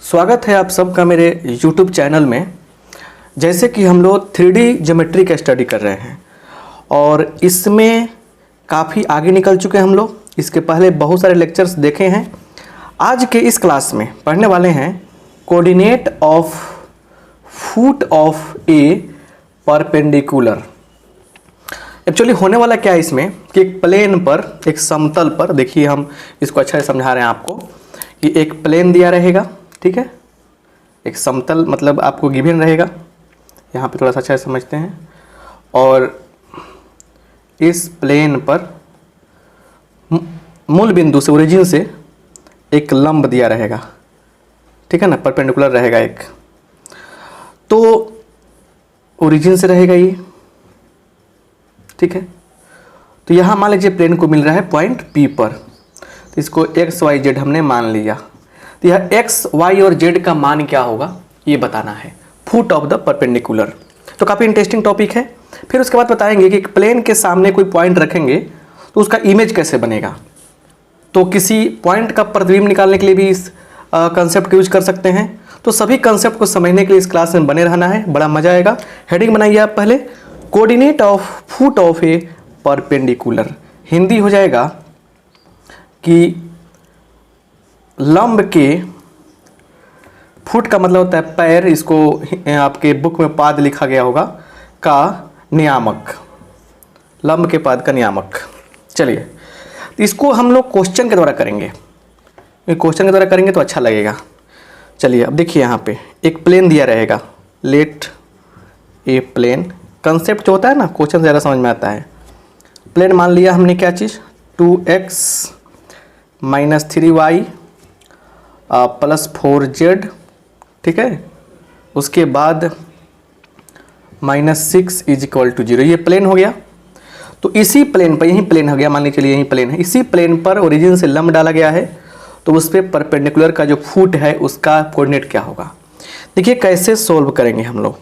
स्वागत है आप सबका मेरे YouTube चैनल में। जैसे कि हम लोग 3D ज्योमेट्री का स्टडी कर रहे हैं और इसमें काफ़ी आगे निकल चुके हैं हम लोग। इसके पहले बहुत सारे लेक्चर्स देखे हैं। आज के इस क्लास में पढ़ने वाले हैं coordinate of foot of A perpendicular. Actually होने वाला क्या है इसमें कि एक प्लेन पर, एक समतल पर, देखिए हम इसको अच्छा से समझा रहे हैं आपको कि एक प्लेन दिया रहेगा, ठीक है। एक समतल मतलब आपको गिवन रहेगा, यहाँ पे थोड़ा सा अच्छा से समझते हैं। और इस प्लेन पर मूल बिंदु से, ओरिजिन से एक लंब दिया रहेगा, ठीक है ना, परपेंडिकुलर रहेगा एक। तो ओरिजिन से रहेगा ये, ठीक है। तो यहाँ मान लीजिए प्लेन को मिल रहा है पॉइंट P पर, तो इसको एक्स वाई जेड हमने मान लिया। तो यह एक्स वाई और जेड का मान क्या होगा ये बताना है, फुट ऑफ द परपेंडिकुलर। तो काफ़ी इंटरेस्टिंग टॉपिक है। फिर उसके बाद बताएंगे कि प्लेन के सामने कोई पॉइंट रखेंगे तो उसका इमेज कैसे बनेगा। तो किसी पॉइंट का प्रतिबिंब निकालने के लिए भी इस कंसेप्ट का यूज कर सकते हैं। तो सभी कंसेप्ट को समझने के लिए इस क्लास में बने रहना है, बड़ा मजा आएगा। हेडिंग बनाइए आप पहले, coordinate of foot of A perpendicular. Hindi हो जाएगा कि लंब के, फुट का मतलब होता है पैर, इसको आपके बुक में पाद लिखा गया होगा, का नियामक, लंब के पाद का नियामक। चलिए तो इसको हम लोग क्वेश्चन के द्वारा करेंगे, क्वेश्चन के द्वारा करेंगे तो अच्छा लगेगा। चलिए अब देखिए यहाँ पे एक प्लेन दिया रहेगा, लेट ए प्लेन। कंसेप्ट जो होता है ना, क्वेश्चन ज़्यादा समझ में आता है। प्लेन मान लिया हमने क्या चीज़, 2x - 3y + 4z, ठीक है। उसके बाद -6 = 0। ये प्लेन हो गया। तो इसी प्लेन पर, यही प्लेन हो गया, मान लीजिए यही प्लेन है, इसी प्लेन पर ओरिजिन से लंब डाला गया है। तो उस पर परपेंडिकुलर का जो फुट है उसका कोऑर्डिनेट क्या होगा। देखिए कैसे सोल्व करेंगे हम लोग,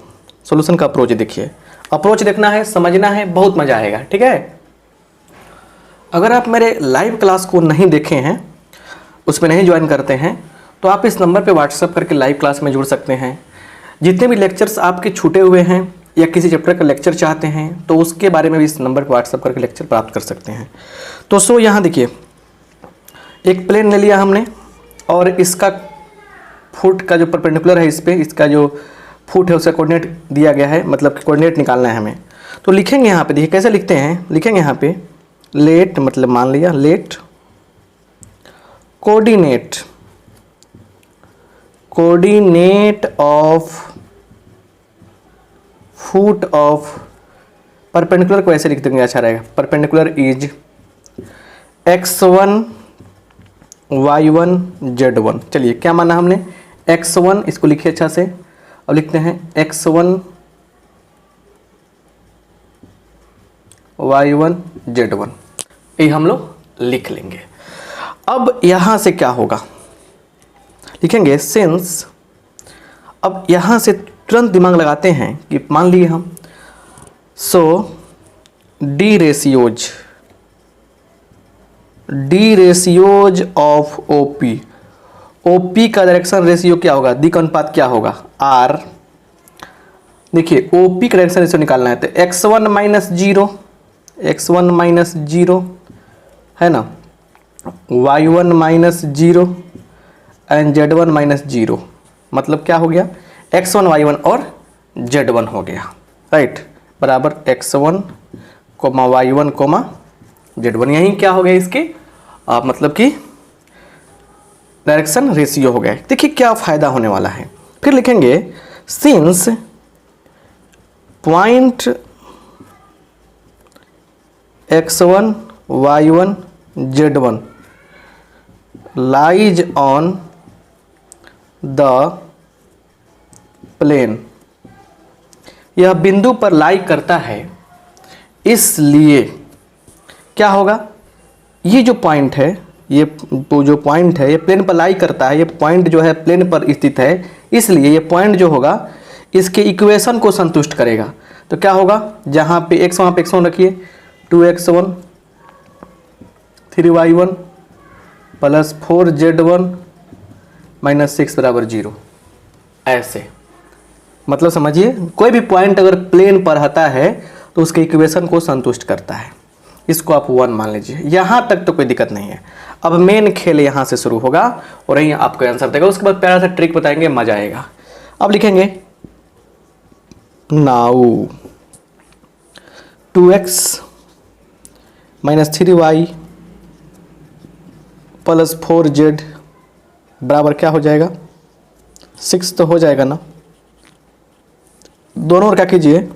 सॉल्यूशन का अप्रोच देखिए। अप्रोच देखना है, समझना है, बहुत मजा आएगा, ठीक है। अगर आप मेरे लाइव क्लास को नहीं देखे हैं, उसमें नहीं ज्वाइन करते हैं, तो आप इस नंबर पे व्हाट्सएप करके लाइव क्लास में जुड़ सकते हैं। जितने भी लेक्चर्स आपके छूटे हुए हैं या किसी चैप्टर का लेक्चर चाहते हैं तो उसके बारे में भी इस नंबर पर व्हाट्सएप करके लेक्चर प्राप्त कर सकते हैं। तो यहाँ देखिए एक प्लेन ले लिया हमने और इसका फुट का जो परपेंडिकुलर है इस पर, इसका जो फुट है उसका कोऑर्डिनेट दिया गया है, मतलब कोऑर्डिनेट निकालना है हमें। तो लिखेंगे यहाँ पे, देखिए कैसे लिखते हैं, लिखेंगे यहाँ पे लेट, मतलब मान लिया let coordinate of foot of perpendicular को ऐसे लिख देंगे, अच्छा रहेगा। Perpendicular is x1 y1 z1। चलिए क्या माना हमने, x1, इसको लिखिए अच्छा से। अब लिखते हैं x1 y1 z1, ये हम लोग लिख लेंगे। अब यहाँ से क्या होगा, लिखेंगे सिंस। अब यहाँ से तुरंत दिमाग लगाते हैं कि मान लिए हम, so the ratios of OP. OP का डायरेक्शन रेशियो क्या होगा, दिक् अनुपात क्या होगा, आर। देखिए ओपी का डायरेक्शन रेशियो निकालना है तो x1 - 0 है ना, y1 - 0 एंड z1 - 0। मतलब क्या हो गया, x1 y1 और z1 हो गया, राइट, बराबर x1, y1, z1। यही क्या हो गया इसके मतलब कि डायरेक्शन रेशियो हो गया। देखिए क्या फ़ायदा होने वाला है। फिर लिखेंगे since point x1 y1 z1 lies on the plane, यह बिंदु पर लाई करता है, इसलिए क्या होगा, ये जो पॉइंट है, ये जो पॉइंट है ये प्लेन पर लाई करता है, ये पॉइंट जो है प्लेन पर स्थित है, इसलिए ये पॉइंट जो होगा इसके इक्वेशन को संतुष्ट करेगा। तो क्या होगा, जहाँ पे x वहाँ पे x1 रखिए, 2x1 3y1 + 4z1 -6 बराबर 0, ऐसे। मतलब समझिए कोई भी पॉइंट अगर प्लेन पर आता है तो उसके इक्वेशन को संतुष्ट करता है। इसको आप 1 मान लीजिए। यहाँ तक तो कोई दिक्कत नहीं है। अब मेन खेल यहाँ से शुरू होगा और यही आपको आंसर देगा। उसके बाद प्यारा सा ट्रिक बताएंगे, मजा आएगा। अब लिखेंगे नाउ 2x - 3y + 4z बराबर क्या हो जाएगा? 6 तो हो जाएगा ना। दोनों ओर क्या कीजिए,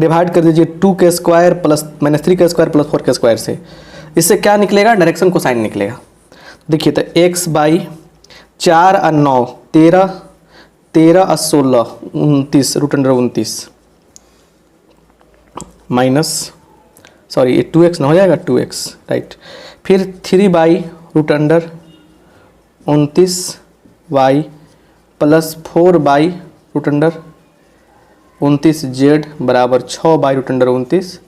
डिवाइड कर दीजिए 2k² plus -3k² plus 4k² से। इससे क्या निकलेगा? डायरेक्शन कोसाइन निकलेगा। देखिए तो x बाई 4 और 9 13, 13 और 16 29 √29 माइनस, सॉरी ये 2x ना हो जाएगा, 2x राइट। फिर 3 by √29y plus 4 by √29z बराबर 6 बाई √29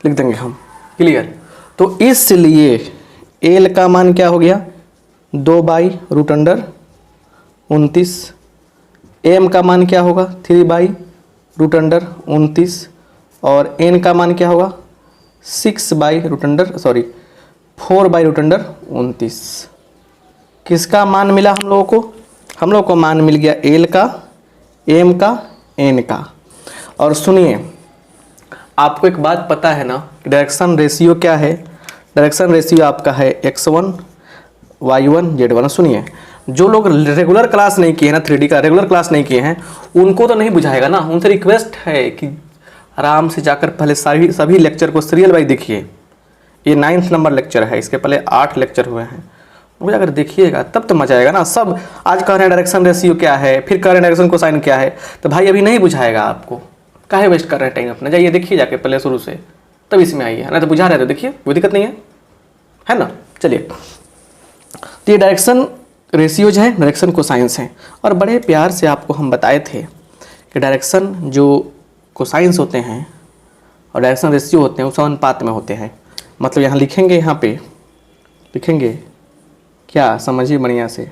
लिख देंगे हम। क्लियर? तो इसलिए l का मान क्या हो गया? 2 बाई √29। m का मान क्या होगा? 3 बाई √29 और n का मान क्या होगा? 4 बाई √29। किसका मान मिला हम लोगों को? हम लोगों को मान मिल गया l का, m का, n का। और सुनिए, आपको एक बात पता है ना कि डायरेक्शन रेशियो क्या है? डायरेक्शन रेशियो आपका है x1 y1 z1। सुनिए, जो लोग रेगुलर क्लास नहीं किए हैं ना, 3D का रेगुलर क्लास नहीं किए हैं, उनको तो नहीं बुझाएगा ना। उनसे रिक्वेस्ट है कि आराम से जाकर पहले सभी लेक्चर को सीरियल वाइज देखिए। ये 9th नंबर लेक्चर है, इसके पहले 8 लेक्चर हुए हैं। वो अगर देखिएगा तब तो मजा आएगा ना। सब आज कह रहे हैं डायरेक्शन रेशियो क्या है, फिर कह रहे हैं डायरेक्शन कोसाइन क्या है, तो भाई अभी नहीं बुझाएगा आपको। काहे वेस्ट कर रहे हैं टाइम अपना? जाइए देखिए जाके पहले शुरू से, तब इसमें आइए। ना तो बुझा रहे थे, देखिए कोई दिक्कत नहीं है ना। चलिए, तो ये डायरेक्शन रेशियोज हैं, डायरेक्शन कोसाइंस हैं। और बड़े प्यार से आपको हम बताए थे कि डायरेक्शन जो कोसाइंस होते हैं और डायरेक्शन रेशियो होते हैं वो समानुपात में होते हैं। मतलब यहाँ लिखेंगे, यहाँ पे लिखेंगे क्या, समझिए बढ़िया से।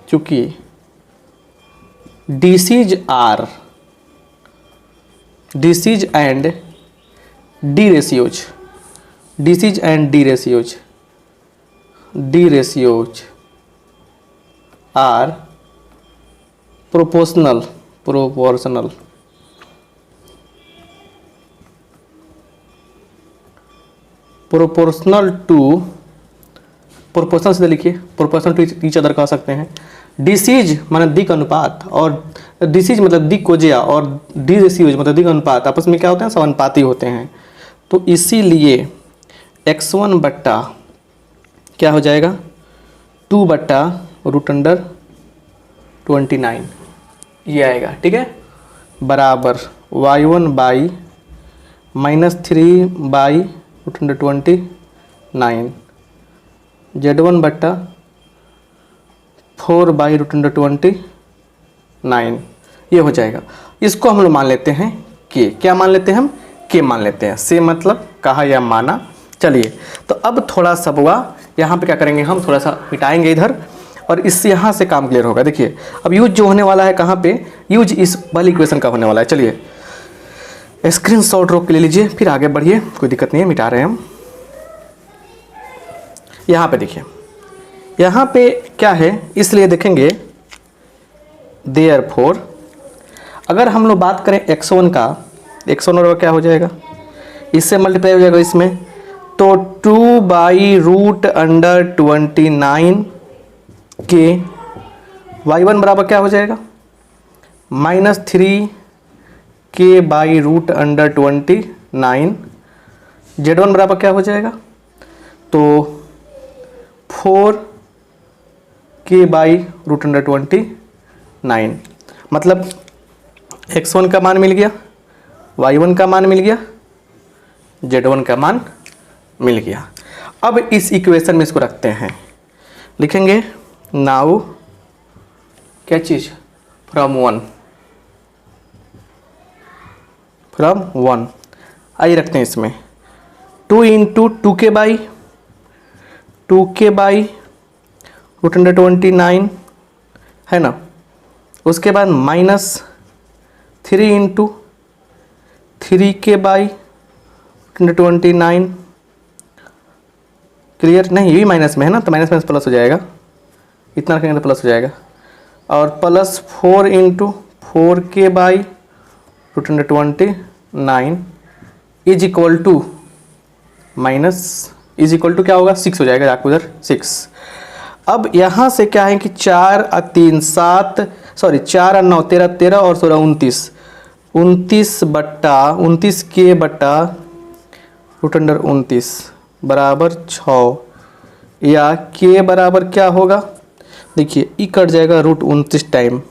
चूँकि DCs and D ratios are proportional to, proportional से लिखिए, प्रोपोर्शनल टू ईच अदर कह सकते हैं। डिसीज माने दिक अनुपात, और डिसीज मतलब दिक कोजिया, और डी रेशियोज मतलब दिक अनुपात आपस में क्या होते हैं? समानुपाती होते हैं। तो इसीलिए x1 बट्टा क्या हो जाएगा? 2 बट्टा √29 ये आएगा, ठीक है, बराबर y1 बाई -3 बाई √29 z1 बट्टा 4 बाई √29 ये हो जाएगा। इसको हम लोग मान लेते हैं के। क्या मान लेते हैं हम? के मान लेते हैं। से मतलब कहा या माना। चलिए, तो अब थोड़ा सा हुआ, यहाँ पे क्या करेंगे हम, थोड़ा सा मिटाएंगे इधर और इससे यहाँ से काम क्लियर होगा। देखिए, अब यूज जो होने वाला है कहाँ पे? यूज इस वाली इक्वेशन का होने वाला है। चलिए, स्क्रीनशॉट रोक के ले लीजिए, फिर आगे बढ़िए, कोई दिक्कत नहीं है, मिटा रहे हैं हम। यहाँ पे देखिए, यहाँ पे क्या है, इसलिए देखेंगे देयरफॉर अगर हम लोग बात करें x1 का, x1 और क्या हो जाएगा? इससे मल्टीप्लाई हो जाएगा इसमें, तो 2 बाई √29 के y1 बराबर क्या हो जाएगा? -3 के बाई √29 z1 बराबर क्या हो जाएगा? तो 4 के बाई √29। मतलब x1 का मान मिल गया, y1 का मान मिल गया, z1 का मान मिल गया। अब इस इक्वेशन में इसको रखते हैं, लिखेंगे नाउ क्या चीज़? फ्रॉम 1 आइए रखते हैं इसमें 2 इंटू 2 के बाई √29 है ना। उसके बाद -3 इंटू 3k/29, क्लियर। नहीं, ये भी माइनस में है ना, तो माइनस प्लस हो जाएगा, इतना रखेंगे तो प्लस हो जाएगा। और +4 into 4k/229 is equal to क्या होगा, 6 हो जाएगा, जाकर उधर 6। अब यहाँ से क्या है कि 4 और 3 7, सॉरी 4 और 9 13, 13 और 16 29, 29/√29 बराबर 6, या k बराबर क्या होगा, देखिए ई कट जाएगा √29 टाइम,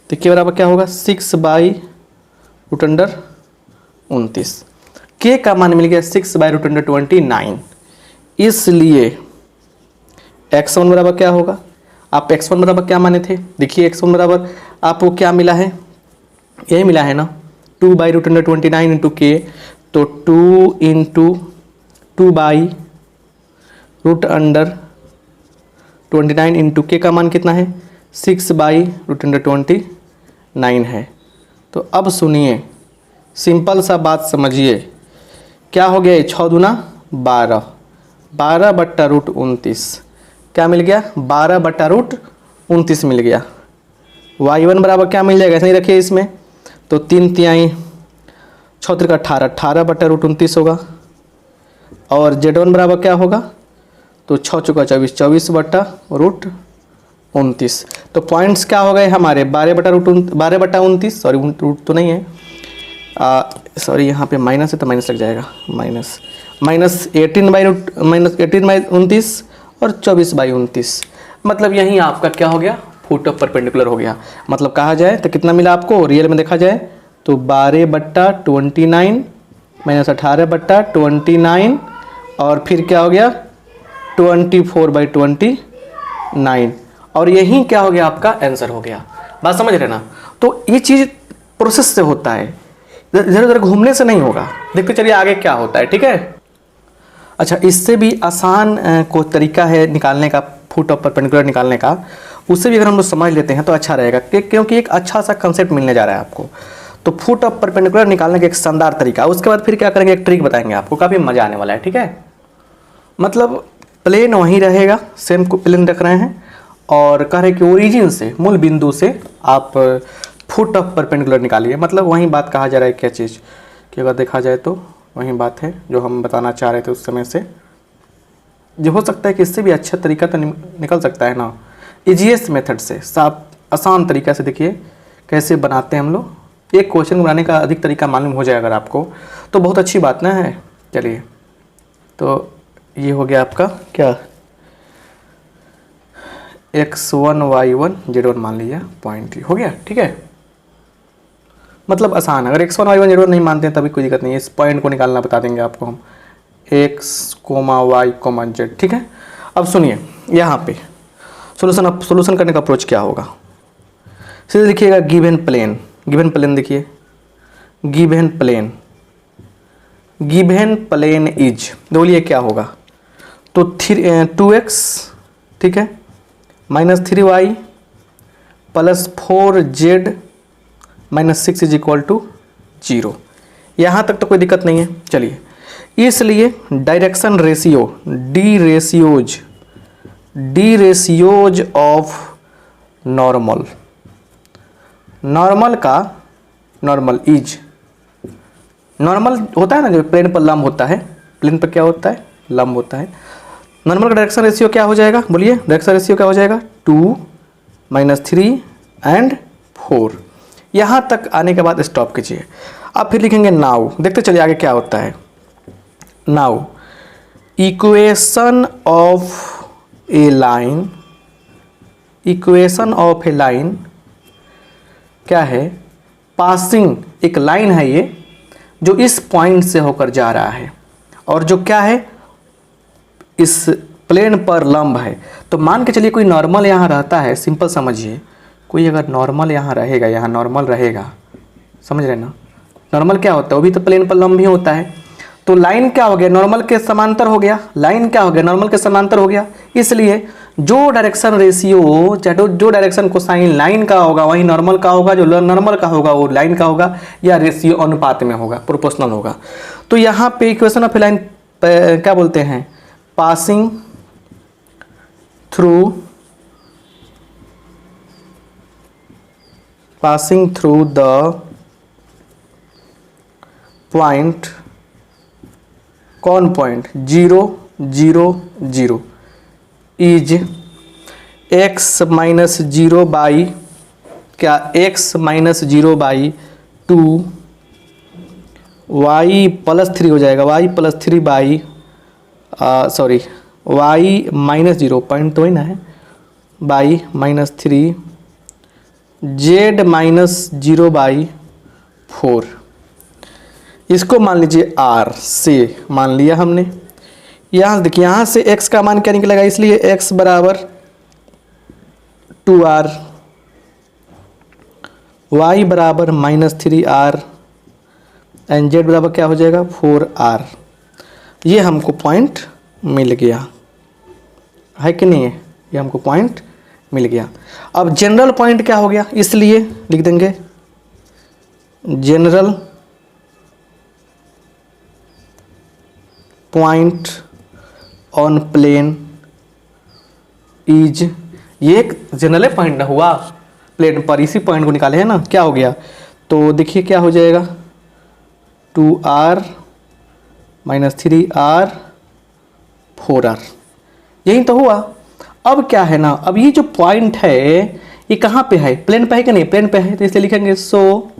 तो k बराबर क्या होगा 6/√29। k का मान मिल गया 6/√29। इसलिए x1 बराबर क्या होगा, आप x1 बराबर क्या माने थे, देखिए x1 बराबर आपको क्या मिला है, यही मिला है ना, 2/√29 इंटू k, तो 2 इंटू 2/√29 इंटू k का मान कितना है 6/√29 है। तो अब सुनिए, सिंपल सा बात समझिए, क्या हो गया, 6 दूना 12, 12/√29 क्या मिल गया, 12/√29 मिल गया। y1 बराबर क्या मिल जाएगा, ऐसे नहीं रखिए इसमें, तो 3 तिहाई 6 3 18, 18/√29 होगा। और z1 बराबर क्या होगा, तो 6 चौका 24, 24/√29। तो पॉइंट्स क्या हो गए हमारे 12/29, सॉरी रूट तो नहीं है, सॉरी यहाँ पे माइनस है तो माइनस लग जाएगा, -18/29 और 24/29, मतलब यही आपका क्या हो गया, फुट ऑफ परपेंडिकुलर हो गया। मतलब कहा जाए तो कितना मिला आपको, रियल में देखा जाए तो 12/29 -18/29 और फिर क्या हो गया 24/29, और यही क्या हो गया, आपका आंसर हो गया। बात समझ रहे ना। तो ये चीज़ प्रोसेस से होता है, इधर उधर घूमने से नहीं होगा। देखते चलिए आगे क्या होता है, ठीक है। अच्छा, इससे भी आसान को तरीका है निकालने का, फुट ऑफ परपेंडिकुलर निकालने का, उससे भी अगर हम लोग समझ लेते हैं तो अच्छा रहेगा, क्योंकि एक अच्छा सा कंसेप्ट मिलने जा रहा है आपको। तो फुट ऑफ परपेंडिकुलर निकालने का एक शानदार तरीका, उसके बाद फिर क्या करेंगे, एक ट्रिक बताएंगे आपको, काफ़ी मज़ा आने वाला है, ठीक है। मतलब प्लेन वहीं रहेगा, सेम को प्लेन रख रहे हैं, और कह रहे कि ओरिजिन से, मूल बिंदु से आप फुट ऑफ परपेंडिकुलर निकालिए। मतलब वही बात कहा जा रहा है, क्या चीज़ कि अगर देखा जाए तो वही बात है जो हम बताना चाह रहे थे उस समय से। जो हो सकता है कि इससे भी अच्छा तरीका तो निकल सकता है ना, ईजीएस्ट मेथड से, साफ आसान तरीका से। देखिए कैसे बनाते हैं हम लोग, एक क्वेश्चन बनाने का अधिक तरीका मालूम हो जाए अगर आपको, तो बहुत अच्छी बात ना है। चलिए, तो ये हो गया आपका क्या, x1 y1 z1 मान लिया, पॉइंट हो गया, ठीक है। मतलब आसान, अगर x1 y1 z1 नहीं मानते हैं तभी कोई दिक्कत नहीं है, इस पॉइंट को निकालना बता देंगे आपको हम, x, y, z, ठीक है। अब सुनिए यहाँ पे सोल्यूशन करने का अप्रोच क्या होगा, सीधे लिखिएगा गिवन प्लेन देखिए, गिवन प्लेन इज, बोलिए क्या होगा, तो 2x, ठीक है, -3y + 4z -6 is equal to 0। यहाँ तक तो कोई दिक्कत नहीं है। चलिए, इसलिए direction ratio, D ratios of normal का, नॉर्मल इज, नॉर्मल होता है ना जो प्लेन पर लंब होता है, प्लेन पर क्या होता है, लंब होता है। नॉर्मल का डायरेक्शन रेशियो क्या हो जाएगा, बोलिए डायरेक्शन रेशियो क्या हो जाएगा, 2 -3 एंड 4। यहाँ तक आने के बाद स्टॉप कीजिए। अब फिर लिखेंगे नाउ, देखते चलिए आगे क्या होता है। Now equation of a line क्या है, पासिंग, एक लाइन है ये जो इस पॉइंट से होकर जा रहा है, और जो क्या है इस प्लेन पर लंब है। तो मान के चलिए कोई नॉर्मल यहाँ रहता है, सिंपल समझिए, कोई अगर नॉर्मल यहाँ रहेगा, नॉर्मल रहेगा, समझ रहे ना, नॉर्मल क्या होता है, वो भी तो प्लेन पर लंब ही होता है। तो लाइन क्या हो गया, नॉर्मल के समांतर हो गया, लाइन क्या हो गया, नॉर्मल के समांतर हो गया। इसलिए जो डायरेक्शन रेशियो, चाहे जो डायरेक्शन कोसाइन लाइन का होगा वही नॉर्मल का होगा, जो नॉर्मल का होगा वो लाइन का होगा, या रेशियो अनुपात में होगा, प्रोपोर्शनल होगा। तो यहाँ पे इक्वेशन ऑफ लाइन क्या बोलते हैं, पासिंग थ्रू द पॉइंट, कौन point, 0 0 0 is x minus 0 by क्या, x minus 0 by 2 y plus 3 हो जाएगा, y plus 3 by sorry y minus 0 point तो ही ना है, by minus 3 z minus 0 by 4। इसको मान लीजिए r से मान लिया हमने। यहाँ देखिए, यहाँ से x का मान क्या निकलेगा, इसलिए x बराबर 2r, y बराबर माइनस 3r एंड z बराबर क्या हो जाएगा 4r। ये हमको पॉइंट मिल गया है कि नहीं है, ये हमको पॉइंट मिल गया। अब जनरल पॉइंट क्या हो गया, इसलिए लिख देंगे general point on plane is, ये एक जनरल पॉइंट ना हुआ प्लेन पर, इसी पॉइंट को निकाले हैं ना, क्या हो गया, तो देखिए क्या हो जाएगा 2r माइनस 3r 4r, यही तो हुआ। अब क्या है ना, अब ये जो पॉइंट है ये कहाँ पे है, प्लेन पे है कि नहीं, प्लेन पे है, तो इसलिए लिखेंगे सो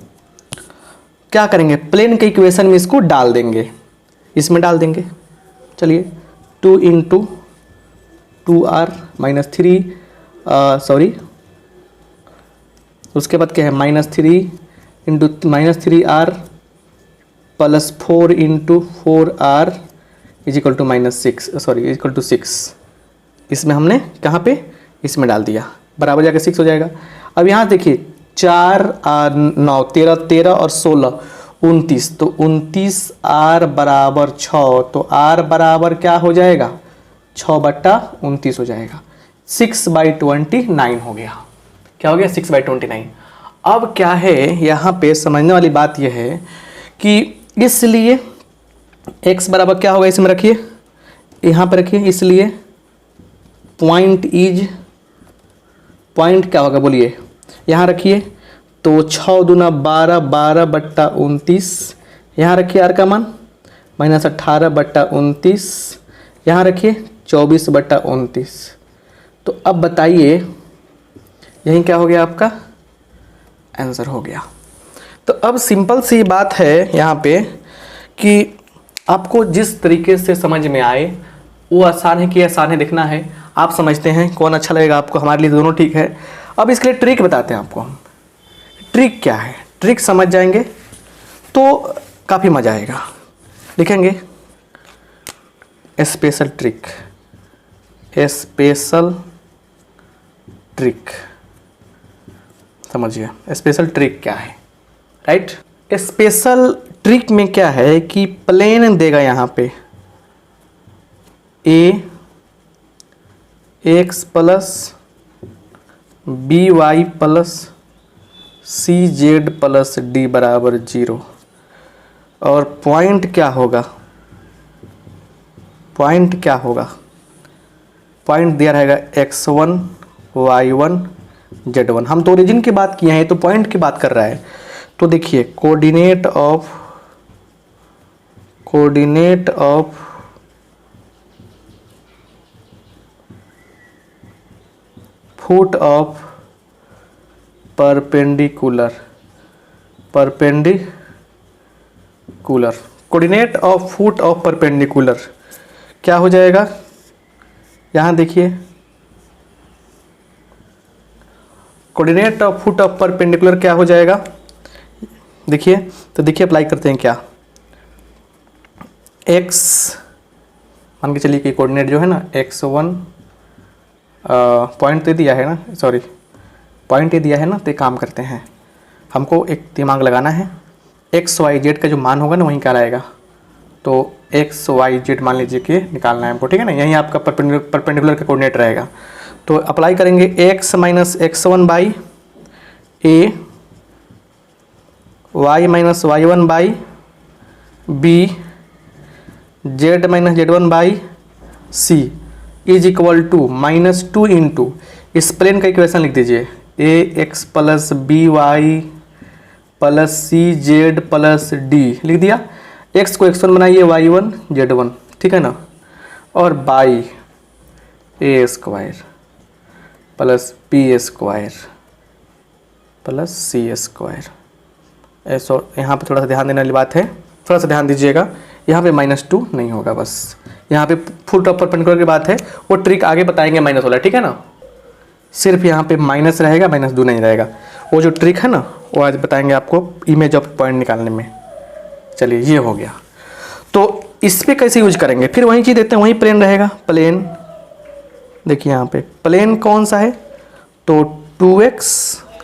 क्या करेंगे, प्लेन के इक्वेशन में इसको डाल देंगे, इसमें डाल देंगे। चलिए 2 इंटू 2r माइनस 3 सॉरी, उसके बाद क्या है minus 3 into minus 3r plus 4 into 4r is equal to minus 6 sorry is equal to 6। इसमें हमने कहाँ पे, इसमें डाल दिया, बराबर जाके 6 हो जाएगा। अब यहाँ देखिए 4 9 13 13 और 16 29, तो 29r बराबर 6, तो r बराबर क्या हो जाएगा 6/29 हो जाएगा, 6/29 हो गया। क्या हो गया 6/29। अब क्या है यहाँ पे समझने वाली बात यह है कि इसलिए x बराबर क्या होगा, इसमें रखिए, यहाँ पर रखिए, इसलिए पॉइंट इज, पॉइंट क्या होगा बोलिए, यहाँ रखिए, तो 6 दूना 12 12/29, यहाँ रखिए r का मान माइनस 18/29, यहाँ रखिए 24/29। तो अब बताइए यही क्या हो गया, आपका आंसर हो गया। तो अब सिंपल सी बात है यहाँ पे कि आपको जिस तरीके से समझ में आए वो आसान है कि आसान है देखना है, आप समझते हैं कौन अच्छा लगेगा आपको, हमारे लिए दोनों ठीक है। अब इसके लिए ट्रिक बताते हैं आपको हम, ट्रिक क्या है, ट्रिक समझ जाएंगे तो काफ़ी मज़ा आएगा। लिखेंगे स्पेशल ट्रिक, स्पेशल ट्रिक, समझिए स्पेशल ट्रिक क्या है, राइट। स्पेशल ट्रिक में क्या है कि प्लेन देगा यहाँ पे ax plus by plus cz plus d बराबर 0, और पॉइंट क्या होगा, पॉइंट क्या होगा, पॉइंट दिया रहेगा x1 y1 z1। हम तो ओरिजिन की बात किए हैं, तो पॉइंट की बात कर रहा है। तो देखिए coordinate of foot of perpendicular, coordinate of foot of perpendicular क्या हो जाएगा, यहाँ देखिए coordinate of foot of perpendicular क्या हो जाएगा, देखिए, तो देखिए अप्लाई करते हैं क्या, x मान के चलिए कि कोऑर्डिनेट जो है ना x1 पॉइंट तो दिया है ना, सॉरी पॉइंट ये दिया है ना, तो एक काम करते हैं, हमको एक दिमाग लगाना है, x y z का जो मान होगा ना वहीं क्या आएगा तो एक्स वाई जेड मान लीजिए कि निकालना है हमको, ठीक है ना। यही आपका परपेंडिकुलर का कोऑर्डिनेट रहेगा। तो अप्लाई करेंगे x minus x1 by A, y minus y1 by B, z minus z1 by C is equal to -2 into, इस प्लेन का इक्वेशन लिख दीजिए, A X plus B Y plus C Z plus D लिख दिया। x को x1 बनाइए, y1 z1, ठीक है ना, और by a square plus b square plus c square. ऐसा यहाँ पे थोड़ा सा ध्यान देने वाली बात है, थोड़ा सा ध्यान दीजिएगा। यहाँ पे -2 नहीं होगा, बस यहाँ पे फुल टॉप परपेंडिकुलर की बात है, वो ट्रिक आगे बताएंगे माइनस वाला, ठीक है ना। सिर्फ यहाँ पे माइनस रहेगा, -2 नहीं रहेगा। वो जो ट्रिक है ना वो आज बताएंगे आपको इमेज ऑफ पॉइंट निकालने में। चलिए ये हो गया। तो इस पर कैसे यूज करेंगे, फिर वही चीज़ देते हैं, वही प्लेन रहेगा। प्लेन देखिए यहाँ पे प्लेन कौन सा है, तो 2x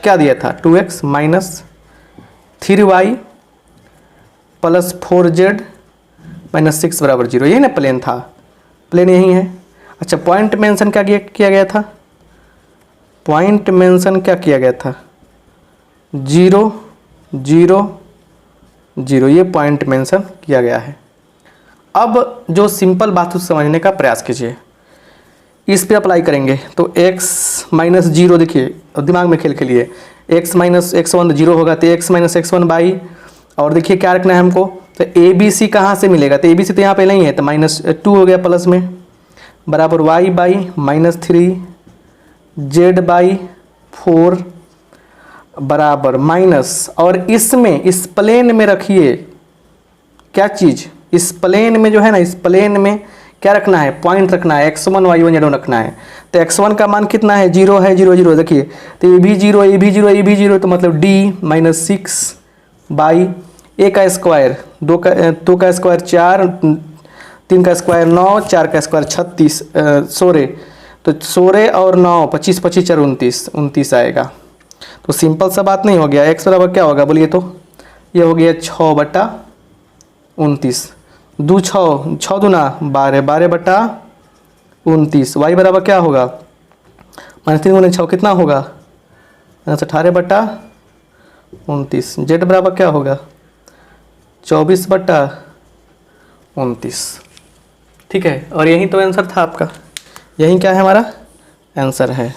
क्या दिया था, 2x minus 3y plus 4z minus 6 बराबर 0, यही ना प्लेन था, प्लेन यही है। अच्छा पॉइंट मेंशन क्या किया गया था, पॉइंट मेंशन क्या किया गया था, 0 0 0, ये पॉइंट मेंशन किया गया है। अब जो सिंपल बात उस समझने का प्रयास कीजिए, इस पे अप्लाई करेंगे तो x माइनस 0, देखिए दिमाग में खेल खेलिए, x माइनस x1 0 होगा तो x माइनस x1 बाई, और देखिए क्या रखना है हमको, तो ए बी सी कहाँ से मिलेगा, तो ए बी सी तो यहाँ पे नहीं है, तो -2 हो गया प्लस में, बराबर y बाई -3 z बाई 4 बराबर माइनस, और इसमें इस प्लेन में रखिए क्या चीज़, इस प्लेन में जो है ना, इस प्लेन में क्या रखना है, पॉइंट रखना है, x1 y1 z1 रखना है। तो x1 का मान कितना है, 0 है, 0 0, देखिए तो ये भी 0 ये भी 0 ये भी 0, तो मतलब d -6 बाई a का स्क्वायर 2 का स्क्वायर 4, 3 का स्क्वायर 9, 4 का स्क्वायर 36, 16, तो 16 और 9 25 25 4 29 आएगा। तो सिंपल सा बात नहीं हो गया, x बराबर क्या होगा बोलिए, तो ये हो गया 6/29, 2 6 6 दूना 12 12/29, y बराबर क्या होगा, -3 × 6 कितना होगा, -18/29, z बराबर क्या होगा, 24/29, ठीक है। और यही तो आंसर था आपका, यही क्या है हमारा आंसर है।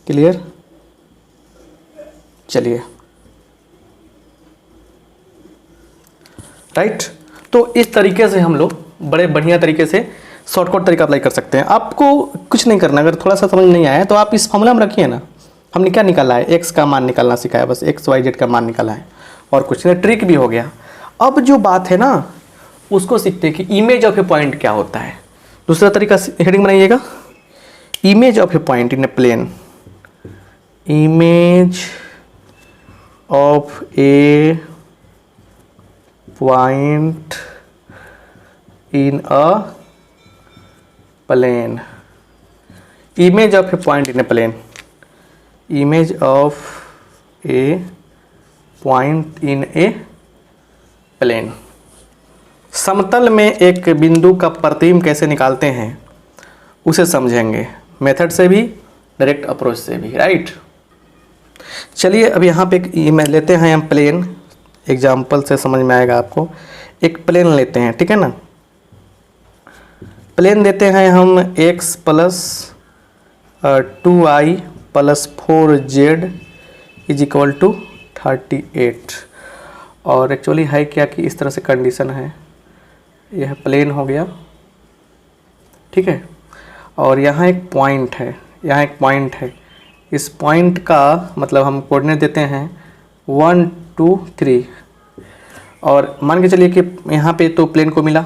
क्लियर, चलिए राइट। तो इस तरीके से हम लोग बड़े बढ़िया तरीके से शॉर्टकट तरीका अप्लाई कर सकते हैं। आपको कुछ नहीं करना, अगर थोड़ा सा समझ नहीं आया तो आप इस फॉर्मूला में रखिए ना, हमने क्या निकाला है, x का मान निकालना सिखाया, बस x y z का मान निकाला है, और कुछ नहीं, ट्रिक भी हो गया। अब जो बात है ना उसको सीखते हैं कि इमेज ऑफ ए पॉइंट क्या होता है। दूसरा तरीका हेडिंग बनाइएगा, image of a point in a plane, image of a point in a plane, image of a point in a plane, image of a point in a plane. समतल में एक बिंदु का प्रतिबिंब कैसे निकालते हैं उसे समझेंगे, मेथड से भी डायरेक्ट अप्रोच से भी, राइट। चलिए अब यहाँ पे मैं लेते हैं हम प्लेन, एग्जाम्पल से समझ में आएगा आपको। एक प्लेन लेते हैं, ठीक है ना, प्लेन देते हैं हम x plus 2y plus 4z is equal to 38, और एक्चुअली है क्या कि इस तरह से कंडीशन है, यह प्लेन हो गया, ठीक है, और यहाँ एक पॉइंट है, यहाँ एक पॉइंट है, इस पॉइंट का मतलब हम कोऑर्डिनेट देते हैं 1 2 3, और मान के चलिए कि यहाँ पे तो प्लेन को मिला,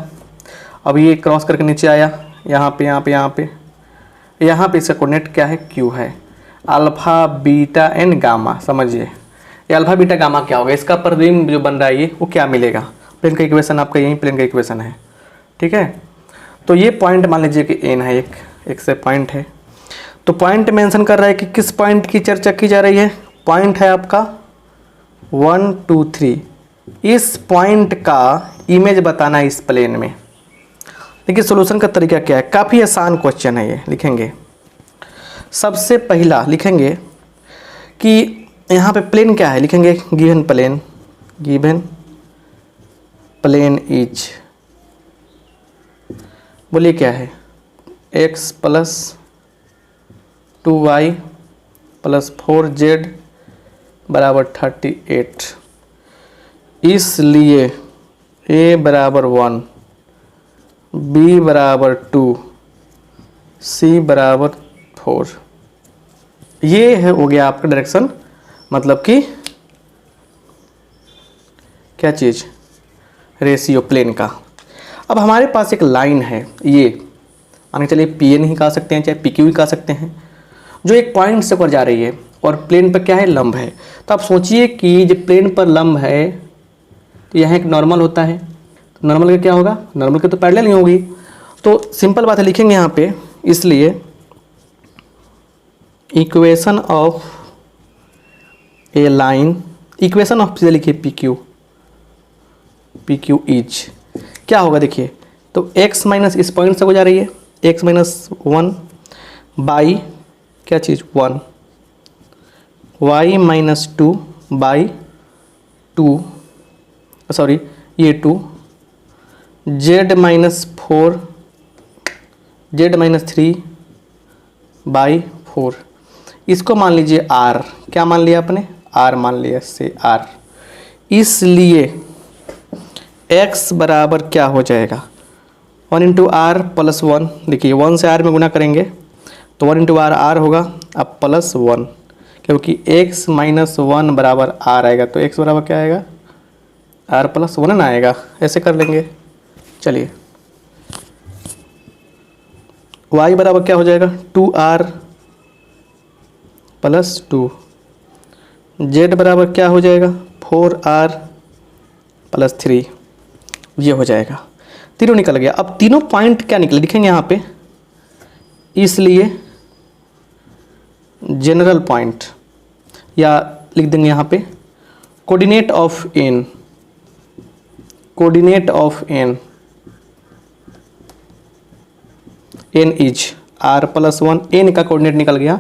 अब ये क्रॉस करके नीचे आया, यहाँ पे यहाँ पे यहाँ पे यहाँ पे इसका कोऑर्डिनेट क्या है, क्यू है, अल्फ़ा बीटा एंड गामा, समझिए ये अल्फ़ा बीटा गामा क्या होगा, इसका प्रतिबिंब जो बन रहा है ये वो क्या मिलेगा, प्लेन का इक्वेशन आपका यही प्लेन का इक्वेशन है, ठीक है। तो ये पॉइंट मान लीजिए कि एन है, एक से पॉइंट है, तो पॉइंट मेंशन कर रहा है कि किस पॉइंट की चर्चा की जा रही है, पॉइंट है आपका 1 2 3, इस पॉइंट का इमेज बताना है इस प्लेन में। देखिए सोल्यूशन का तरीका क्या है, काफ़ी आसान क्वेश्चन है ये। लिखेंगे सबसे पहला लिखेंगे कि यहाँ पे प्लेन क्या है, लिखेंगे गिवन प्लेन इज, बोलिए क्या है, x plus 2y plus 4z बराबर 38। इसलिए a बराबर 1, b बराबर 2, c बराबर 4। ये है हो गया आपका डायरेक्शन, मतलब कि क्या चीज़, रेशियो प्लेन का। अब हमारे पास एक लाइन है, ये मान के चलिए पी एन ही कहा सकते हैं, चाहे पी क्यू ही कहा सकते हैं, जो एक पॉइंट से ऊपर जा रही है और प्लेन पर क्या है, लंब है। तो आप सोचिए कि जब प्लेन पर लंब है तो यहाँ एक नॉर्मल होता है, तो नॉर्मल का क्या होगा, नॉर्मल के तो पैरेलल नहीं होगी। तो सिंपल बात है, लिखेंगे यहाँ पे, इसलिए equation of a line, equation of सीधे लिखिए पी क्यू इज क्या होगा, देखिए तो x माइनस इस पॉइंट से हो जा रही है, x माइनस 1 बाई क्या चीज़ 1, y माइनस 2 बाई 2, सॉरी ये 2, z minus 4, z minus 3 by 4। इसको मान लीजिए r, क्या मान लिया आपने, r मान लिया, से r। इसलिए x बराबर क्या हो जाएगा, 1 इंटू आर प्लस 1। देखिए 1 से r में गुना करेंगे तो 1 इंटू आर होगा, अब प्लस 1, क्योंकि x माइनस 1 बराबर r आएगा, तो x बराबर क्या आएगा, r प्लस 1 ना आएगा। ऐसे कर लेंगे, चलिए y बराबर क्या हो जाएगा, 2r प्लस 2, z बराबर क्या हो जाएगा, 4r प्लस 3। ये हो जाएगा, तीनों निकल गया। अब तीनों पॉइंट क्या निकले, लिखेंगे यहाँ पे, इसलिए जनरल पॉइंट, या लिख देंगे यहाँ पे coordinate of N, N is r plus 1, N का कोऑर्डिनेट निकल गया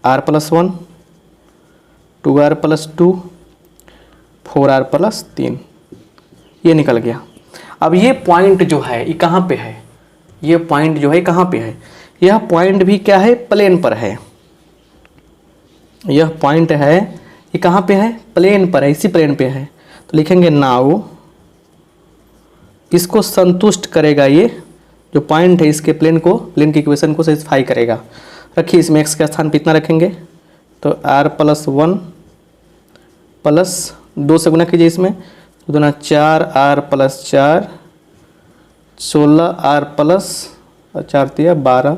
r plus 1, 2r plus 2, 4r plus 3, ये निकल गया। अब ये पॉइंट जो है ये कहाँ पे है, ये पॉइंट जो है कहाँ पे है, यह पॉइंट भी क्या है, प्लेन पर है। यह पॉइंट है ये कहाँ पे है, प्लेन पर है, इसी प्लेन पे है। तो लिखेंगे नाउ, इसको संतुष्ट करेगा, ये जो पॉइंट है इसके प्लेन की इक्वेशन को सेटिस्फाई करेगा। रखिए इसमें x के स्थान पे इतना रखेंगे, तो r प्लस 1 प्लस 2 से गुना कीजिए, इसमें तो दोनों 4r प्लस 4, 16r प्लस 4 दिया 12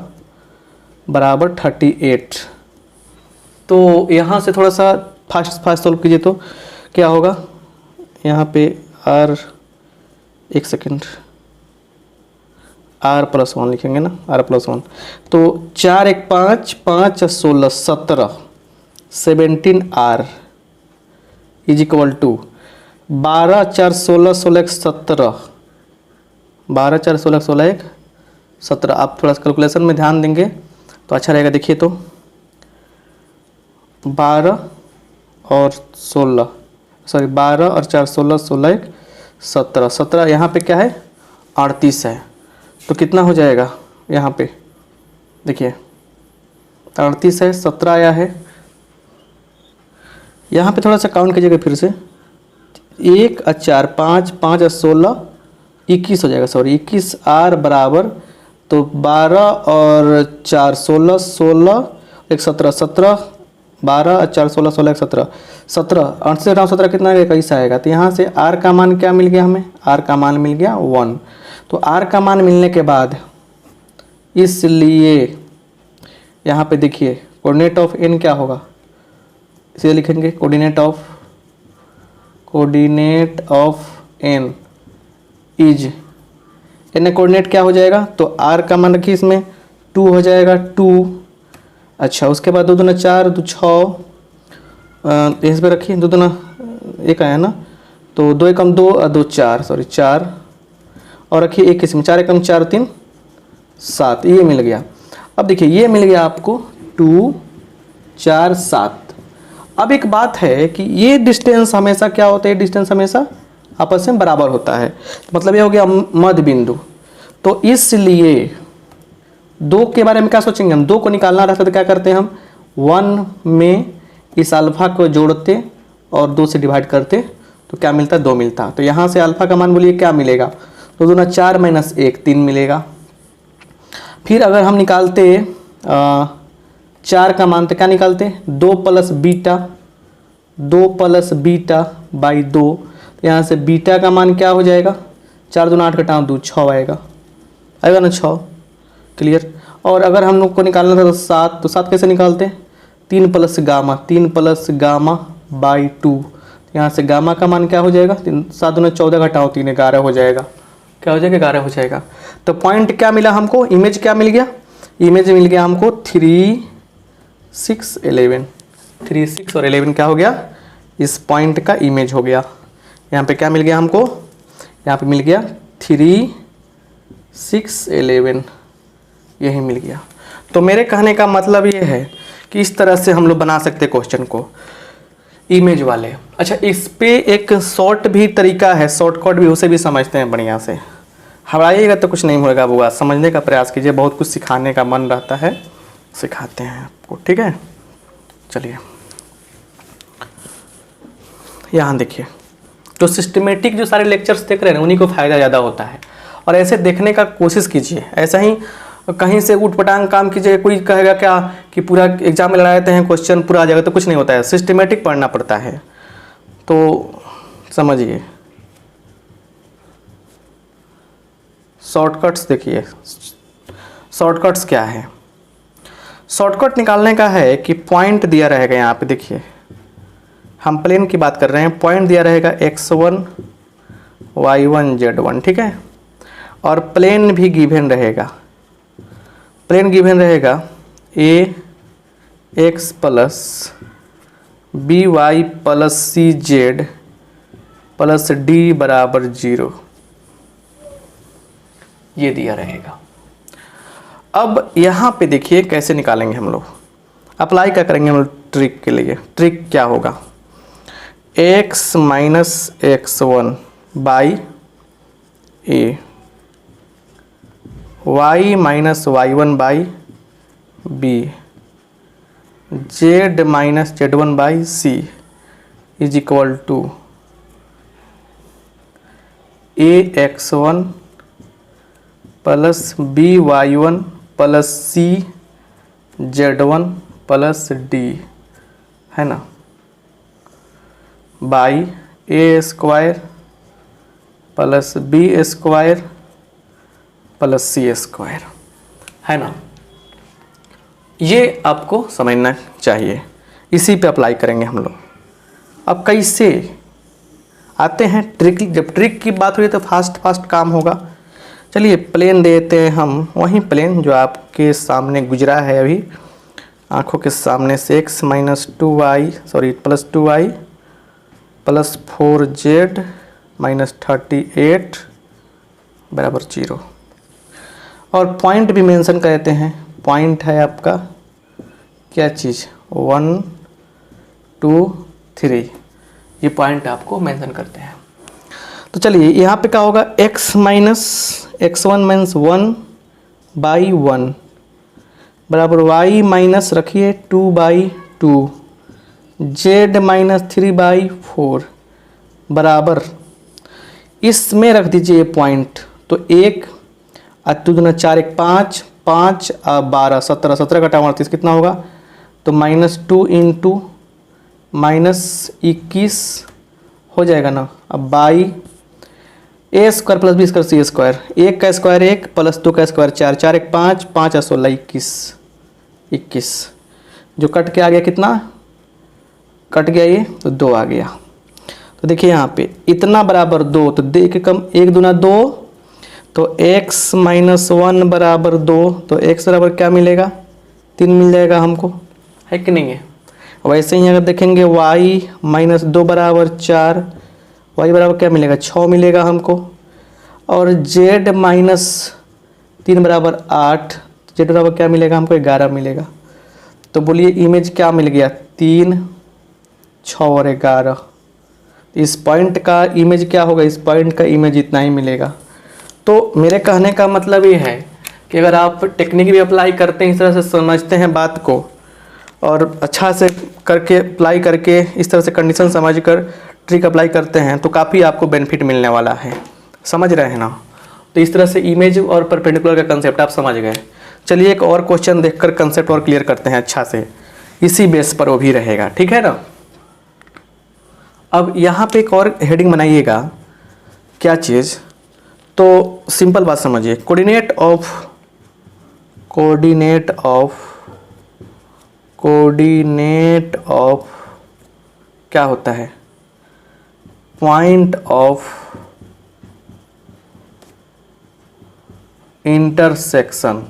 बराबर 38। तो यहाँ से थोड़ा सा फास्ट सॉल्व कीजिए तो क्या होगा, यहाँ पे r, एक सेकेंड, r प्लस 1 लिखेंगे ना, r प्लस 1, तो 4 1 5, 5 16 17, 17r इज इक्वल टू 12 4 16 16 1 17, 12 4 16 16 1 17। आप थोड़ा सा कैलकुलेशन में ध्यान देंगे तो अच्छा रहेगा। देखिए तो 12 और 16, सॉरी 12 और 4 16 16 1 17, 17 यहाँ पे क्या है 38 है, तो कितना हो जाएगा यहाँ पे, देखिए 38 है, 17 आया है। यहाँ पे थोड़ा सा काउंट कीजिएगा फिर से, 1 और 4 5, 5 और 16 21 हो जाएगा, सॉरी 21 r बराबर, तो 12 और 4 16 16 1 17, 17 12 और 4 16 16 1 17, 17 8 से 17 कितना आएगा, 21 आएगा। तो यहाँ से r का मान क्या मिल गया हमें, r का मान मिल गया 1। तो r का मान मिलने के बाद इसलिए यहाँ पे देखिए कोऑर्डिनेट ऑफ n क्या होगा, इसे लिखेंगे coordinate of n is, n coordinate क्या हो जाएगा, तो r का मान रखिए इसमें 2 हो जाएगा 2। अच्छा उसके बाद 2 दूना 4, 2 6, इस पे रखिए 2 दूना 1 आया ना, तो 2 एकम 2 और 2 4, सॉरी 4 और रखिए 1 किस्म 4 एकम 4 3 7, ये मिल गया। अब देखिए ये मिल गया आपको 2 4 7। अब एक बात है कि ये डिस्टेंस हमेशा क्या होता है, डिस्टेंस हमेशा आपस में बराबर होता है, तो मतलब ये हो गया मध्य बिंदु। तो इसलिए 2 के बारे में क्या सोचेंगे हम, 2 को निकालना रहता तो क्या करते हैं हम 1 में इस अल्फा को जोड़ते और 2 से डिवाइड करते, तो क्या मिलता 2 मिलता। तो यहाँ से अल्फा का मान बोलिए क्या मिलेगा, तो 2 दूना 4 माइनस 1 3 मिलेगा। फिर अगर हम निकालते 4 का मान तो क्या निकालते 2 प्लस बीटा बाई 2, तो यहाँ से बीटा का मान क्या हो जाएगा 4 दूना 8 घटाओ 2 6 आएगा ना 6, क्लियर। और अगर हम लोग को निकालना था तो 7, तो 7 कैसे निकालते 3 प्लस गामा बाई 2, यहाँ से गामा का मान क्या हो जाएगा 7 दूना 14 घटाओ 3 11 हो जाएगा, क्या हो जाएगा 11 हो जाएगा। तो पॉइंट क्या मिला हमको, इमेज क्या मिल गया, इमेज मिल गया हमको 3 6 11, 3 6 और 11 क्या हो गया, इस पॉइंट का इमेज हो गया। यहाँ पे क्या मिल गया हमको, यहाँ पे मिल गया 3 6 11, यही मिल गया। तो मेरे कहने का मतलब ये है कि इस तरह से हम लोग बना सकते क्वेश्चन को इमेज वाले। अच्छा, इस पे एक शॉर्ट भी तरीका है, शॉर्टकट भी, उसे भी समझते हैं बढ़िया से। हराइएगा तो कुछ नहीं होगा बुआ, समझने का प्रयास कीजिए, बहुत कुछ सिखाने का मन रहता है, सिखाते हैं आपको, ठीक है। चलिए यहाँ देखिए, तो सिस्टमेटिक जो सारे लेक्चर्स देख रहे हैं उन्हीं को फ़ायदा ज़्यादा होता है, और ऐसे देखने का कोशिश कीजिए। ऐसा ही कहीं से उठपटांग काम कीजिए, कोई कहेगा क्या कि पूरा एग्जाम में लगाते हैं क्वेश्चन पूरा आ जाएगा, तो कुछ नहीं होता है, सिस्टमेटिक पढ़ना पड़ता है। तो समझिए, शॉर्टकट्स देखिए, शॉर्टकट्स क्या है, शॉर्टकट निकालने का है कि पॉइंट दिया रहेगा, यहाँ पे देखिए हम प्लेन की बात कर रहे हैं, पॉइंट दिया रहेगा x1 y1 z1, ठीक है। और प्लेन भी गिवन रहेगा, प्लेन गिवन रहेगा ax plus by plus cz plus d बराबर 0, ये दिया रहेगा। अब यहाँ पे देखिए कैसे निकालेंगे हम लोग, अप्लाई क्या करेंगे हम लोग ट्रिक के लिए। ट्रिक क्या होगा, x minus x1 by a, y minus y1 by b, z minus z1 by c is equal to ax1 plus by1 plus cz1 plus d, है ना, by a square plus b square plus c square, है ना। ये आपको समझना चाहिए, इसी पे अप्लाई करेंगे हम लोग। अब कैसे आते हैं ट्रिक, जब ट्रिक की बात हुई तो फास्ट काम होगा। चलिए प्लेन देते हैं हम, वही प्लेन जो आपके सामने गुजरा है अभी आँखों के सामने से, x minus 2y sorry plus 2y plus 4z minus 38 बराबर 0। और पॉइंट भी मेंशन करते हैं, पॉइंट है आपका क्या चीज़ 1 2 3, ये पॉइंट आपको मेंशन करते हैं। तो चलिए यहाँ पे क्या होगा, x minus x1 minus 1 by 1 बराबर y माइनस रखिए 2 बाई 2, z माइनस 3 बाई 4 बराबर, इसमें रख दीजिए पॉइंट। तो 1 2 दूना 4 1 5 5 12 17 17 घटा 38 कितना होगा, तो माइनस 2 इंटू माइनस 21 हो जाएगा ना। अब by a square plus b square c square, 1 का स्क्वायर 1 प्लस 2 का स्क्वायर 4 4 1 5 5 16 21, जो कट के आ गया कितना, कट गया ये तो 2 आ गया। तो देखिए यहाँ पे इतना बराबर 2, तो देख कम 1 दूना 2, तो x माइनस 1 बराबर 2, तो x बराबर क्या मिलेगा 3 मिल जाएगा हमको, है कि नहीं है। वैसे ही अगर देखेंगे y माइनस 2 बराबर 4, y बराबर क्या मिलेगा 6 मिलेगा हमको, और z माइनस 3 बराबर 8, z बराबर क्या मिलेगा हमको 11 मिलेगा। तो बोलिए इमेज क्या मिल गया 3, 6 और 11। इस पॉइंट का इमेज क्या होगा, इस पॉइंट का इमेज इतना ही मिलेगा। तो मेरे कहने का मतलब ये है कि अगर आप टेक्निक भी अप्लाई करते हैं, इस तरह से समझते हैं बात को और अच्छा से करके अप्लाई करके इस तरह से कंडीशन समझकर ट्रिक अप्लाई करते हैं तो काफ़ी आपको बेनिफिट मिलने वाला है। समझ रहे हैं ना। तो इस तरह से इमेज और परपेंडिकुलर का कंसेप्ट आप समझ गए। चलिए एक और क्वेश्चन देखकर कंसेप्ट और क्लियर करते हैं अच्छा से, इसी बेस पर वो भी रहेगा, ठीक है ना। अब यहाँ पे एक और हेडिंग बनाइएगा, क्या चीज़, तो सिंपल बात समझिए, कोऑर्डिनेट ऑफ क्या होता है, point of intersection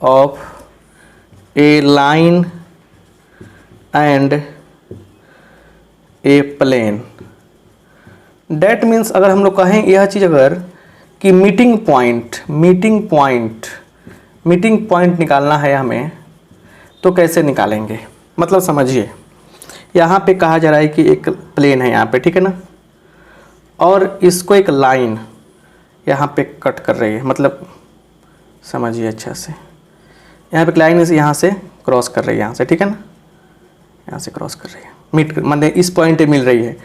of a line and a plane. That means अगर हम लोग कहें यह चीज़ अगर कि मीटिंग पॉइंट निकालना है हमें, तो कैसे निकालेंगे, मतलब समझिए यहाँ पे कहा जा रहा है कि एक प्लेन है यहाँ पे, ठीक है ना, और इसको एक लाइन यहाँ पे कट कर रही है, मतलब समझिए अच्छा से, यहाँ पे लाइन इस यहाँ से क्रॉस कर रही है, यहाँ से, ठीक है ना, यहाँ से क्रॉस कर रही है, मतलब इस पॉइंट पे मिल रही है।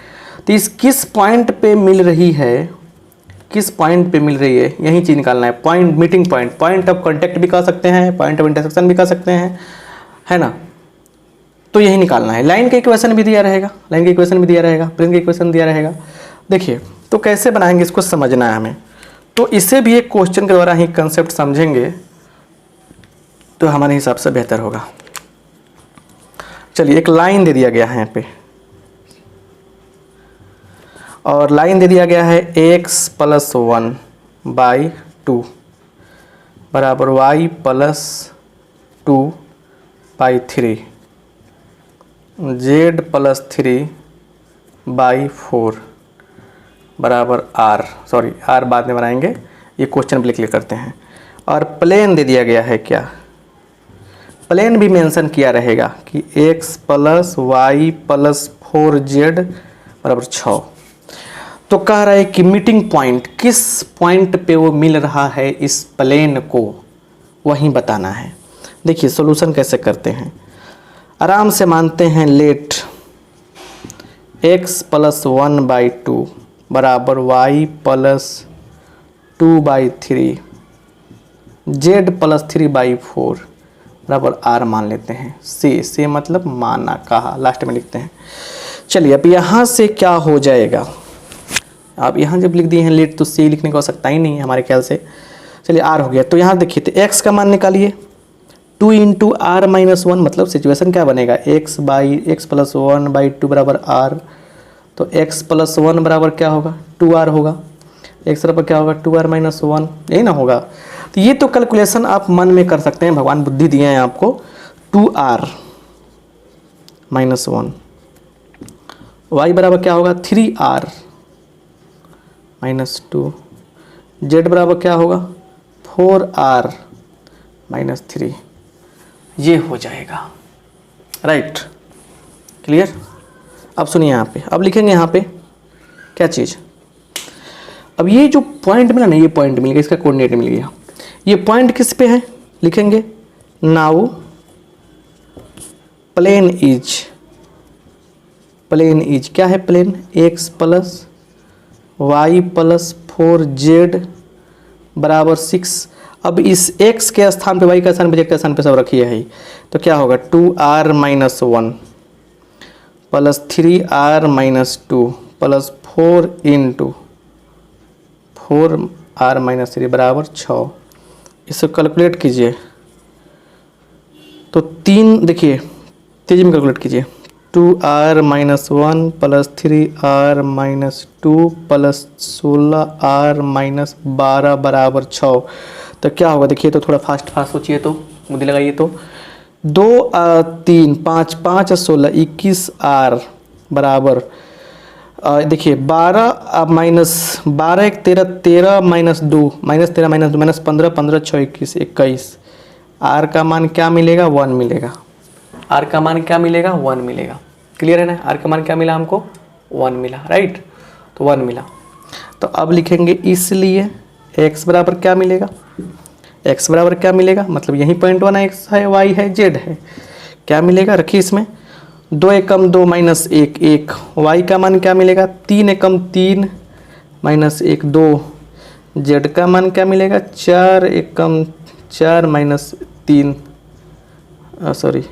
तो इस किस पॉइंट पे मिल रही है, यही चीज़ निकालना है। Point, meeting point, point of contact भी कह सकते हैं, पॉइंट ऑफ इंटरसेक्शन भी कह सकते हैं, है ना। तो यही निकालना है। लाइन का इक्वेशन भी दिया रहेगा, प्लेन का इक्वेशन दिया रहेगा। देखिए तो कैसे बनाएंगे इसको समझना है हमें। तो इसे भी एक क्वेश्चन के द्वारा ही कंसेप्ट समझेंगे तो हमारे हिसाब से बेहतर होगा। चलिए एक लाइन दे दिया गया है यहाँ पे, और लाइन दे दिया गया है x + 1/2 बराबर y + 2/3, z + 3/4 बराबर r, सॉरी r बाद में बनाएंगे, ये क्वेश्चन पे क्लियर करते हैं। और प्लेन दे दिया गया है, क्या प्लेन भी मेंशन किया रहेगा कि x + y + 4z बराबर 6। तो कह रहा है कि मीटिंग पॉइंट, किस पॉइंट पे वो मिल रहा है इस प्लेन को, वहीं बताना है। देखिए सॉल्यूशन कैसे करते हैं, आराम से मानते हैं, लेट x + 1/2 बराबर y + 2/3, z + 3/4 बराबर r मान लेते हैं। से मतलब माना, कहा, लास्ट में लिखते हैं। चलिए अब यहाँ से क्या हो जाएगा, आप यहाँ जब लिख दिए हैं लेट तो सी लिखने को सकता ही नहीं है हमारे ख्याल से। चलिए आर हो गया, तो यहाँ देखिए तो x का मान निकालिए, 2 × r - 1, मतलब सिचुएशन क्या बनेगा, x + 1/2 बराबर r। तो x + 1 बराबर क्या होगा, 2r होगा, x बराबर क्या होगा, 2r - 1, यही ना होगा। तो ये तो कैलकुलेशन आप मन में कर सकते हैं, भगवान बुद्धि दिए हैं आपको। 2r - 1, y बराबर क्या होगा, 3r - 2, z बराबर क्या होगा, 4r - 3, ये हो जाएगा, राइट, क्लियर। अब सुनिए यहाँ पे, अब लिखेंगे यहाँ पे क्या चीज़, अब ये जो पॉइंट मिला ना, ये पॉइंट मिल गया, इसका कोऑर्डिनेट मिल गया। ये पॉइंट किस पे है, लिखेंगे नाउ प्लेन इज क्या है, प्लेन x + y + 4z बराबर 6। अब इस x के स्थान पे, y के स्थान पे, z के स्थान पे सब रखिए है, तो क्या होगा, 2r - 1 + 3r - 2 + 4 × 4r - 3 बराबर 6। इसको कैलकुलेट कीजिए तो 3, देखिए तेजी में कैलकुलेट कीजिए, 2r - 1 + 3r - 2 + 16r - 12 बराबर 6। तो क्या होगा, देखिए तो थोड़ा फास्ट सोचिए, तो बुद्धि लगाइए। तो 2 3 5 5 16 21r बराबर देखिए 12 माइनस 12 एक 13, 13 minus 2 minus 13 minus 2 minus 15, 15 6 21 21। R का मान क्या मिलेगा? 1 मिलेगा। आर का मान क्या मिलेगा? 1 मिलेगा। क्लियर है ना? आर का मान क्या मिला हमको? 1 मिला, राइट। तो 1 मिला। तो अब लिखेंगे इसलिए x बराबर क्या मिलेगा? x बराबर क्या मिलेगा? मतलब यही पॉइंट 1 x है, y है, z है। क्या मिलेगा? रखिए इसमें 2 एकम 2 माइनस 1 1। y का मान क्या मिलेगा? 3 एकम 3 माइनस 1 2। z का मान क्या मिलेगा? 4 एकम 4 माइनस 3। सॉरी,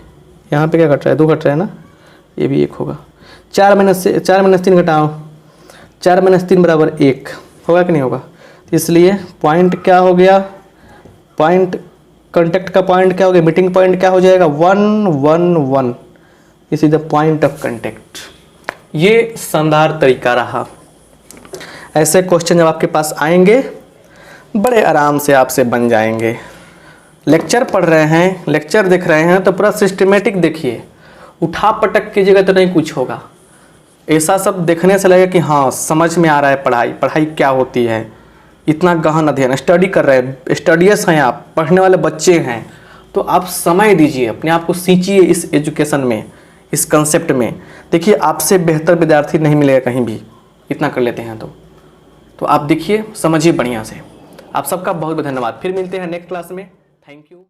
यहाँ पे क्या घट रहा है? 2 घट रहा है ना, ये भी 1 होगा। 4 माइनस 3 घटाओ, 4 माइनस 3 बराबर 1 होगा कि नहीं होगा? इसलिए पॉइंट क्या हो गया? पॉइंट कॉन्टैक्ट का पॉइंट क्या हो गया? मीटिंग पॉइंट क्या हो जाएगा? 1 1 1। This is the point of contact. ये शानदार तरीका रहा। ऐसे क्वेश्चन जब आपके पास आएंगे बड़े आराम से आपसे बन जाएंगे। लेक्चर पढ़ रहे हैं, लेक्चर देख रहे हैं तो पूरा सिस्टमेटिक देखिए, उठा पटक कीजिएगा तो नहीं कुछ होगा। ऐसा सब देखने से लगेगा कि हाँ समझ में आ रहा है पढ़ाई, पढ़ाई क्या होती है। इतना गहन अध्ययन, स्टडी कर रहे हैं, स्टडीज हैं आप, पढ़ने वाले बच्चे हैं, तो आप समय दीजिए, अपने आप को सींचिए इस एजुकेशन में, इस कंसेप्ट में। देखिए आपसे बेहतर विद्यार्थी नहीं मिलेगा कहीं भी, इतना कर लेते हैं तो आप देखिए, समझिए बढ़िया से। आप सबका बहुत बहुत धन्यवाद। फिर मिलते हैं नेक्स्ट क्लास में। Thank you.